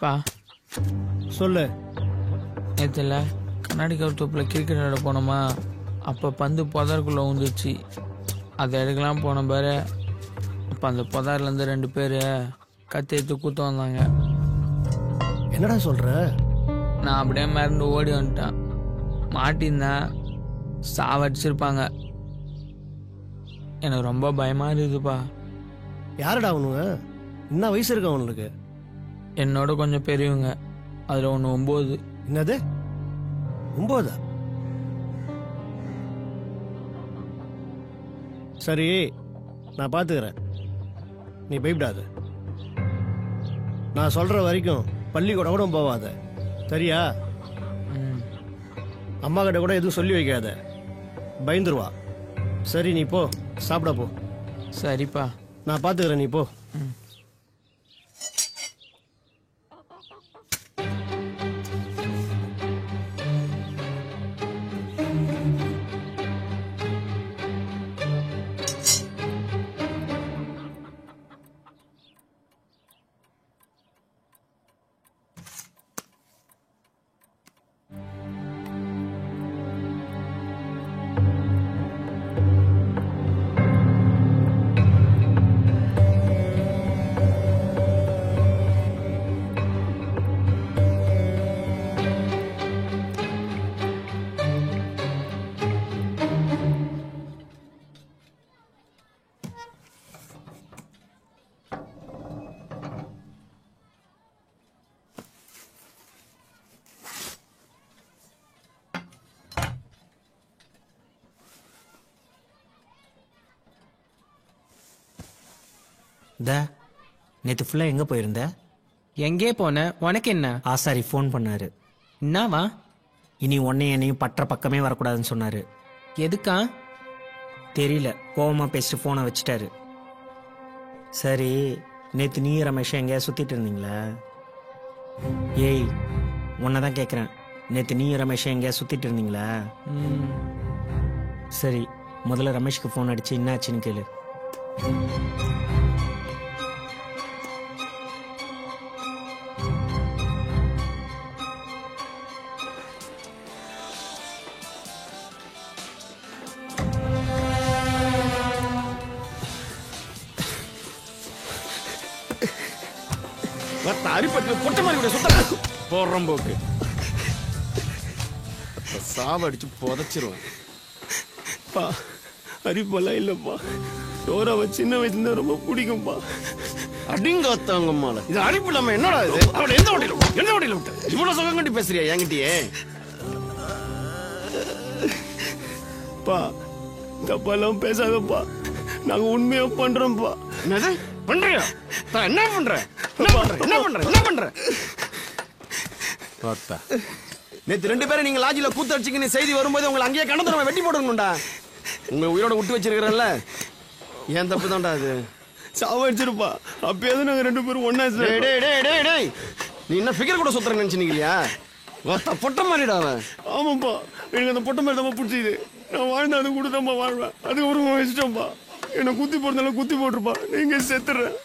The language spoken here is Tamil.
பா சொல்லு. நேற்றுல கண்ணாடி கவுத்தோப்பில் கிரிக்கெட் விளையாட போனோமா, அப்போ பந்து புதருக்குள்ளே வந்துச்சு. அதை எடுக்கலாம் போன பாரு. அப்போ அந்த புதர்லேருந்து 2 பேர் கத்தி எடுத்து கூத்த வந்தாங்க. என்னடா சொல்ற? நான் அப்படியே மறந்து ஓடி வந்துட்டேன். மாட்டிருந்தேன், சாவடிச்சிருப்பாங்க. எனக்கு ரொம்ப பயமாக இருக்குதுப்பா. யாருடா அவனுங்க? என்ன வயசு இருக்கு அவனுக்கு? என்னோட கொஞ்சம் பெரியவங்க. அதில் ஒன்று 9. என்னது 9? சரி, நான் பார்த்துக்கிறேன், நீ பயப்படாத. நான் சொல்ற வரைக்கும் பள்ளிக்கூடம் கூட போவாத, சரியா? அம்மா கிட்ட கூட எதுவும் சொல்லி வைக்காத, பயந்துருவா. சரி, நீ போ, சாப்பிட போ. சரிப்பா, நான் பார்த்துக்கிறேன், நீ போ. நேற்று ஃபுல்லாக எங்கே போயிருந்த? எங்கே போன? உனக்கு என்ன? ஆசாரி ஃபோன் பண்ணாரு. என்னவா? இனி என்னையும் பற்ற பக்கமே வரக்கூடாதுன்னு சொன்னாரு. எதுக்கா? தெரியல, கோவமாக பேசிட்டு ஃபோனை வச்சுட்டாரு. சரி, நேற்று நீ ரமேஷ் எங்கேயா சுற்றிட்டு இருந்தீங்களா? ஏய், உன்னை தான் கேட்குறேன். நேற்று நீ ரமேஷ் எங்கேயா சுற்றிட்டு இருந்தீங்களா? சரி, முதல்ல ரமேஷ்க்கு ஃபோன் அடிச்சு என்னாச்சுன்னு கேளு. அரிப்பத்தில் பொட்ட மாதிரி கூட சுத்த போடுறோம் போக்கு. சாவடிச்சு புதைச்சிருவேன். பா, அரிப்பெல்லாம் இல்லைப்பா. டோராவை சின்ன வயசுல ரொம்ப பிடிக்கும்பா. அடிங்கத்தாங்கம்மால இது அரிப்பு இல்லாம என்னடா இது? அவளை எந்த வண்டியில விட்ட? இவ்வளவு சுகம் கட்டி பேசுறியா என்கிட்டயே? பா, தப்பெல்லாம் பேசாதப்பா, நாங்க உண்மையா பண்றோம்ப்பா. என்னது பண்றியா? என்ன பண்ற? நேத்து 2 பேரும் நீங்க லாஜில கூத்தடிச்சிங்கன்னு செய்தி வரும்போது உங்களை அங்கேயே கணத்தரமா வெட்டி போடணும்டா. உங்க உயிரோட விட்டு வச்சிருக்கிறல்ல, ஏன் தப்பு தான்டா அது. சாவடிச்சிருப்பா. அப்பயாவது நாங்க 2 பேரும் ஒன்னா. நீ என்ன ஃபிகர் கூட சுத்துற நினைச்சுனீங்களா? பொட்ட மாதிரிடா அவன். ஆமாப்பா, எனக்கு அந்த பொட்ட மாதிரி தான் பிடிச்சிது. நான் வாழ்ந்த அது கூட தான் வாழ்வேன். அதுக்கப்புறம் வச்சுட்டோம்ப்பா. என்னை குத்தி போறதால குத்தி போட்டுருப்பா. நீங்க செத்துறேன்.